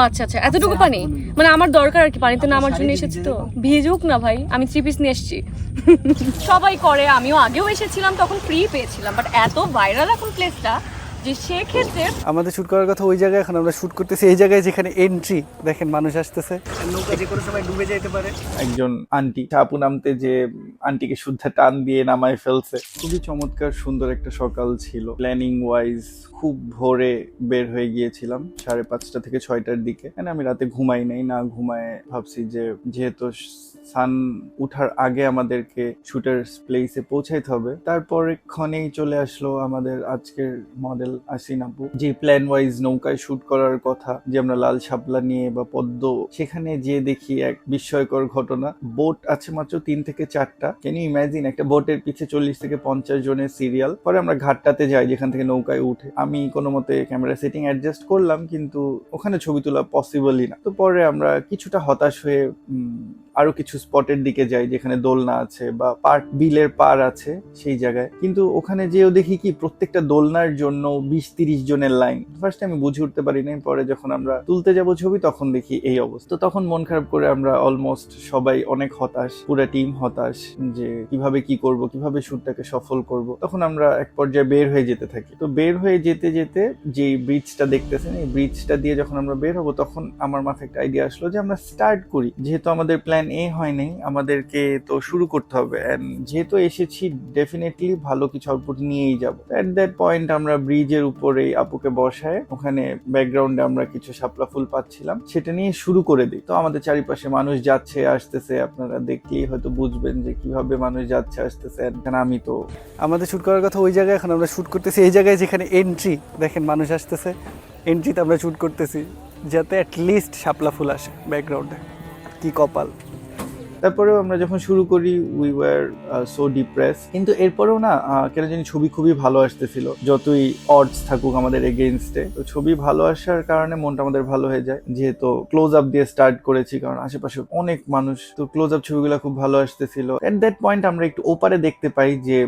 আচ্ছা আচ্ছা, এতটুকু পানি মানে আমার দরকার আর কি, পানিতে নামার জন্য এসেছি তো। ভিজুক না ভাই, আমি 3 পিস নিয়ে এসেছি। সবাই করে, আমিও আগেও এসেছিলাম, তখন ফ্রি পেয়েছিলাম, বাট এত ভাইরাল এখন প্লেসটা যে সেক্ষেত্রে আমাদের শুট করার কথা ওই জায়গায়, এখন আমরা শুট করতেছি এই জায়গায় যেখানে এন্ট্রি দেখেন মানুষ আসতেছে, নৌকা যে কোনো সময় ডুবে যেতে পারে। একজন আন্টি আপু নামতে যে আন্টিকে শুদ্ধা টান দিয়ে নামায় ফেলছে। খুবই চমৎকার সুন্দর একটা সকাল ছিল। প্ল্যানিং ওয়াইজ খুব ভোরে বের হয়ে গিয়েছিলাম 5:30 থেকে 6টার দিকে। মানে আমি রাতে ঘুমাই নাই, না ঘুমায় ভাবছি যে যেহেতু সান উঠার আগে আমাদেরকে শুটার প্লেসে পৌঁছাইতে হবে, তারপরে ক্ষণেই চলে আসলো আমাদের আজকের মডেল আসিন আপু। যে প্ল্যান ওয়াইজ নৌকায় শুট করার কথা, যে আমরা লাল শাপলা নিয়ে বা পদ্ম, সেখানে যে দেখি এক বিস্ময়কর ঘটনা। বোট আছে মাত্র 3 থেকে 4টা। ক্যান ইউ ইমাজিন একটা বোটের পিছে 40 থেকে 50 জনের সিরিয়াল। পরে আমরা ঘাটটাতে যাই যেখান থেকে নৌকায় উঠে। আমি কোনো মতে ক্যামেরা সেটিং অ্যাডজাস্ট করলাম, কিন্তু ওখানে ছবি তোলা পসিবলই না। তো পরে আমরা কিছুটা হতাশ হয়ে আরো কিছু স্পটের দিকে যাই যেখানে দোলনা আছে বা পার্ক বিলের পার আছে সেই জায়গায়। কিন্তু ওখানে যেও দেখি কি প্রত্যেকটা দোলনার জন্য 20-30 জনের লাইন। ফার্স্টে আমি বুঝে উঠতে পারি নাই, পরে যখন আমরা তুলতে যাব ছবি তখন দেখি এই অবস্থা। তো তখন মন খারাপ করে আমরা অলমোস্ট সবাই অনেক হতাশ, পুরো টিম হতাশ যে কিভাবে কি করব, কিভাবে শুটটাকে সফল করব। তখন আমরা এক পর্যায়ে বের হয়ে যেতে থাকি। তো বের হয়ে যেতে যেতে যে ব্রিজটা দেখতেছেন, এই ব্রিজটা দিয়ে যখন আমরা বের হবো তখন আমার মাথায় একটা আইডিয়া আসলো যে আমরা স্টার্ট করি। যেহেতু আমাদের প্ল্যান এ হয় নাই, আমাদেরকে তো শুরু করতে হবে। এন্ড যেহেতু এসেছি ডেফিনেটলি ভালো কিছু আউটপুট নিয়েই যাবো। এট দ্যাট পয়েন্ট আমরা ব্রিজের উপরে আপুকে বসায়, ওখানে ব্যাকগ্রাউন্ডে আমরা কিছু শাপলা ফুল পাচ্ছিলাম, সেটা নিয়ে শুরু করে দিই। তো আমাদের চারিপাশে মানুষ যাচ্ছে আসতেছে, আপনারা দেখলেই হয়তো বুঝবেন যে কিভাবে মানুষ যাচ্ছে আসতেছে। এখানে আমি তো আমাদের শুট করার কথা ওই জায়গায়, এখন আমরা শুট করতেছি এই জায়গায় যেখানে এন্ট্রি দেখেন মানুষ আসতেছে, এন্ট্রিতে আমরা শুট করতেছি যাতে অ্যাটলিস্ট শাপলা ফুল আসে ব্যাকগ্রাউন্ডে। কি কপাল। তারপরেও আমরা যখন শুরু করি উই ওয়ার সো ডিপ্রেস, কিন্তু এরপরেও না কেন জানি ছবি খুবই ভালো আসতেছিল। যতই অডস থাকুক আমাদের এগেইনস্টে, তো ছবি ভালো আসার কারণে মনটা আমাদের ভালো হয়ে যায়। যেহেতু ক্লোজ আপ দিয়ে স্টার্ট করেছি, কারণ আশেপাশে অনেক মানুষ, তো ক্লোজ আপ ছবিগুলো খুব ভালো আসতেছিল। এট দ্যাট পয়েন্ট আমরা একটু ওপারে দেখতে পাই যে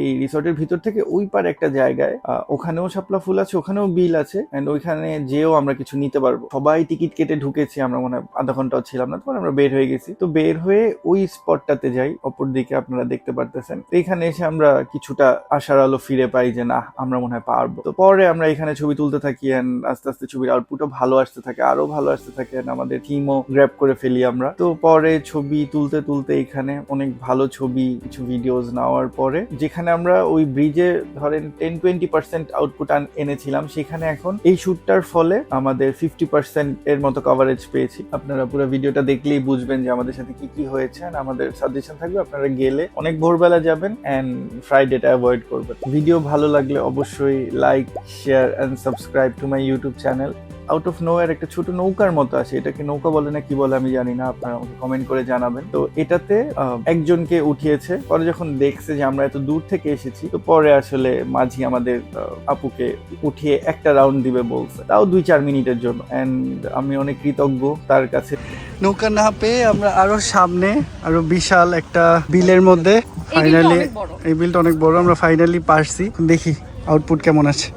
এই রিসর্টের ভিতর থেকে ওই পারে একটা জায়গায় ওখানেও শাপলা ফুল আছে, ওখানেও বিল আছে, এন্ড ওইখানে যেও আমরা কিছু নিতে পারবো। সবাই টিকিট কেটে ঢুকেছি, আমরা মনে হয় আধা ঘন্টাও ছিলাম না, তখন আমরা বের হয়ে গেছি। তো বের হয়ে ওই স্পটটাতে যাই, অপর দিকে আপনারা দেখতে পারতেছেন। এখানে এসে আমরা কিছুটা আশার আলো ফিরে পাই যে না, আমরা মনে হয় পারবো। তো পরে আমরা এখানে ছবি তুলতে থাকি, এন্ড আস্তে আস্তে ছবির আউটপুটও ভালো আসতে থাকে, আরো ভালো আসতে থাকে, আমাদের টিমও গ্র্যাব করে ফেলি আমরা। তো পরে ছবি তুলতে তুলতে এখানে অনেক ভালো ছবি, কিছু ভিডিওস নেওয়ার পরে, যেখানে আমরা ওই ব্রিজে ধরেন 10-20% আউটপুট এনেছিলাম, সেখানে এখন এই শুটটার ফলে আমাদের 50% এর মতো কভারেজ পেয়েছি। আপনারা পুরো ভিডিওটা দেখলেই বুঝবেন যে আমাদের সাথে কি কি হয়েছে। আমাদের সাজেশন থাকবে, আপনারা গেলে অনেক ভোরবেলা যাবেন এন্ড ফ্রাইডেটা অ্যাভয়েড করবেন। ভিডিও ভালো লাগলে অবশ্যই like, share and subscribe to my YouTube channel. Out of নোয়ার একটা ছোট নৌকার মতো আছে, এটাকে নৌকা বলে না কি বলে আমি জানি না, আপনারা আমাকে কমেন্ট করে জানাবেন। তো এটাতে একজনকে উঠিয়েছে, পরে যখন দেখছে যে আমরা এত দূর থেকে এসেছি, তো পরে আসলে মাঝি আমাদের আপুকে উঠিয়ে একটা রাউন্ড দিবে বলছে, তাও 2-4 মিনিটের জন্য। এন্ড আমি অনেক কৃতজ্ঞ তার কাছে। নৌকা না পেয়ে আমরা আরো সামনে আরো বিশাল একটা বিলের মধ্যে ফাইনালি, এই বিলটা অনেক বড়, আমরা ফাইনালি পারছি। দেখি আউটপুট কেমন আছে।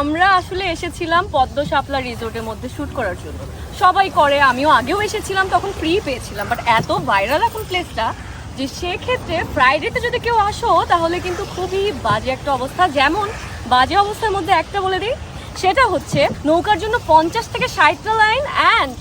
আমরা আসলে এসেছিলাম পদ্ম শাপলা রিসোর্টের মধ্যে শুট করার জন্য। সবাই করে, আমিও আগেও এসেছিলাম, তখন ফ্রি পেয়েছিলাম, বাট এত ভাইরাল এখন প্লেসটা যে সেক্ষেত্রে ফ্রাইডেতে যদি কেউ আসো তাহলে কিন্তু খুবই বাজে একটা অবস্থা। যেমন বাজে অবস্থার মধ্যে একটা বলে দিই, সেটা হচ্ছে নৌকার জন্য 50 থেকে 60টা লাইন, অ্যান্ড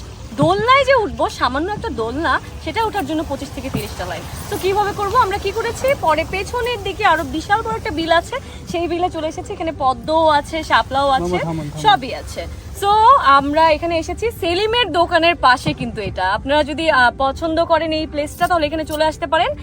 দোলনায় যে উঠবো, সামান্য একটা দোলনা, সেটা ওঠার জন্য 25 থেকে 30টা লাইন। তো কিভাবে করবো, আমরা কি করেছি, পরে পেছনের দিকে আরো বিশাল বড় একটা বিল আছে, সেই বিলে চলে এসেছি। এখানে পদ্মও আছে, শাপলাও আছে, সবই আছে। সো আমরা এখানে এসেছি সেলিমের দোকানের পাশে। কিন্তু এটা আপনারা যদি পছন্দ করেন এই প্লেসটা, তাহলে এখানে চলে আসতে পারেন।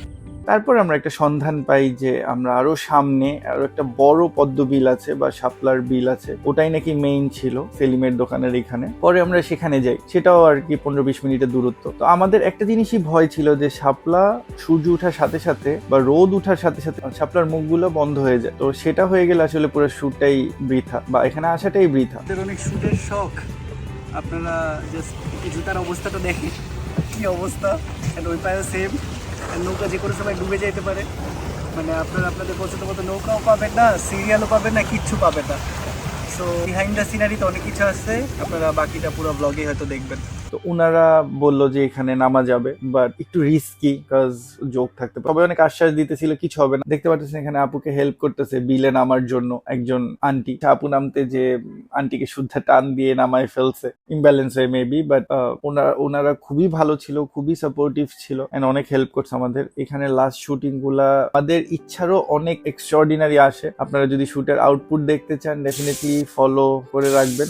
তারপর আমরা একটা সন্ধান পাই যে আমরা আরো সামনে আরো একটা বড় পদ্ম বিল আছে বা শাপলার বিল আছে, ওটাই নাকি মেইন ছিল সেলিমের দোকানের এখানে। পরে আমরা সেখানে যাই, সেটাও আর কি 15-20 মিনিটের দূরত্ব। তো আমাদের একটা জিনিসই ভয় ছিল যে শাপলা সূর্য ওঠার সাথে সাথে বা রোদ ওঠার সাথে সাথে শাপলার মুখগুলো বন্ধ হয়ে যায়। তো সেটা হয়ে গেলে আসলে পুরো শুটটাই বৃথা, বা এখানে আসাটাই বৃথা। অনেক শুটের শখ, আপনারা জাস্ট এই জুতার অবস্থাটা দেখেন কি অবস্থা। ওই পায়ে সেম, নৌকা যে কোনো সময় ডুবে যেতে পারে। মানে আপনারা আপনাদের পছন্দ মতো নৌকাও পাবেন না, সিরিয়ালও পাবেন না, কিচ্ছু পাবেন না। সো বিহাইন্ড দ্য সিনারিতে অনেক কিছু আছে, আপনারা বাকিটা পুরো ব্লগে হয়তো দেখবেন। তো ওনারা বললো যে এখানে নামা যাবে, বাট একটু রিস্কি, কাজ জোক থাকতে পারে। সবাই অনেক আশ্বাস দিতেছিল কিছু হবে না। দেখতে পাচ্ছেন এখানে আপুকে হেল্প করতেছে বিলে নামার জন্য একজন আন্টি। আপু নামতে যে আন্টিকে শুদ্ধ টান দিয়ে নামায় ফেলছে, ইমব্যালেন্স হয়ে মেবি, বাট ওনারা খুবই ভালো ছিল, খুবই সাপোর্টিভ ছিল এন্ড অনেক হেল্প করছে আমাদের। এখানে লাস্ট শুটিং গুলা আমাদের ইচ্ছারও অনেক এক্সট্রাঅর্ডিনারি আসে। আপনারা যদি শুটের আউটপুট দেখতে চান ডেফিনেটলি ফলো করে রাখবেন,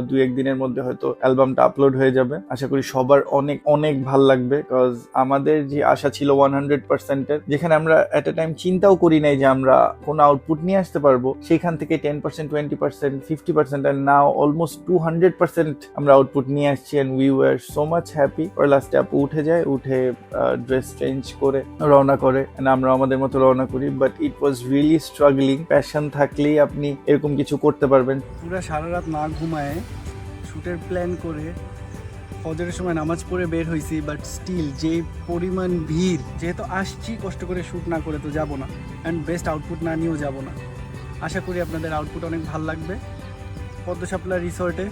2-1 দিনের মধ্যে হয়তো অ্যালবামটা আপলোড হয়ে যাবে। আশা করি সবার অনেক অনেক ভাল লাগবে, বিকজ আমাদের যে আশা ছিল 100%-এর, যেখানে আমরা এট এ টাইম চিন্তাও করি নাই যে আমরা কোনো আউটপুট নিয়ে আসতে পারবো, সেখান থেকে 10%, 20%, 50% and now almost 200% আমরা আউটপুট নিয়ে আসছি and we were so much happy। আর লাস্টে আপু উঠে যায়, উঠে ড্রেস চেঞ্জ করে রওনা করে and আমরা আমাদের মতো রওনা করি। But it was really struggling. Passion থাকলেই আপনি এরকম কিছু করতে পারবেন। পুরো সারা রাত না ঘুমায় শ্যুটের প্ল্যান করে ফজরের সময় নামাজ পড়ে বের হয়েছি, বাট স্টিল যে পরিমাণ ভিড়, যেহেতু আসছি কষ্ট করে শ্যুট না করে তো যাবো না, অ্যান্ড বেস্ট আউটপুট না নিয়েও যাবো না। আশা করি আপনাদের আউটপুট অনেক ভালো লাগবে। পদ্ম শাপলা রিসর্টে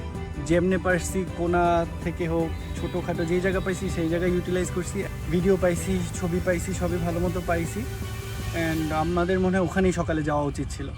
যেমনে পারছি, কোনা থেকে হোক ছোটোখাটো যেই জায়গা পাইছি সেই জায়গায় ইউটিলাইজ করছি, ভিডিও পাইছি, ছবি পাইছি, সবই ভালো মতো পাইছি, অ্যান্ড আমাদের মনে হয় ওখানেই সকালে যাওয়া উচিত ছিল।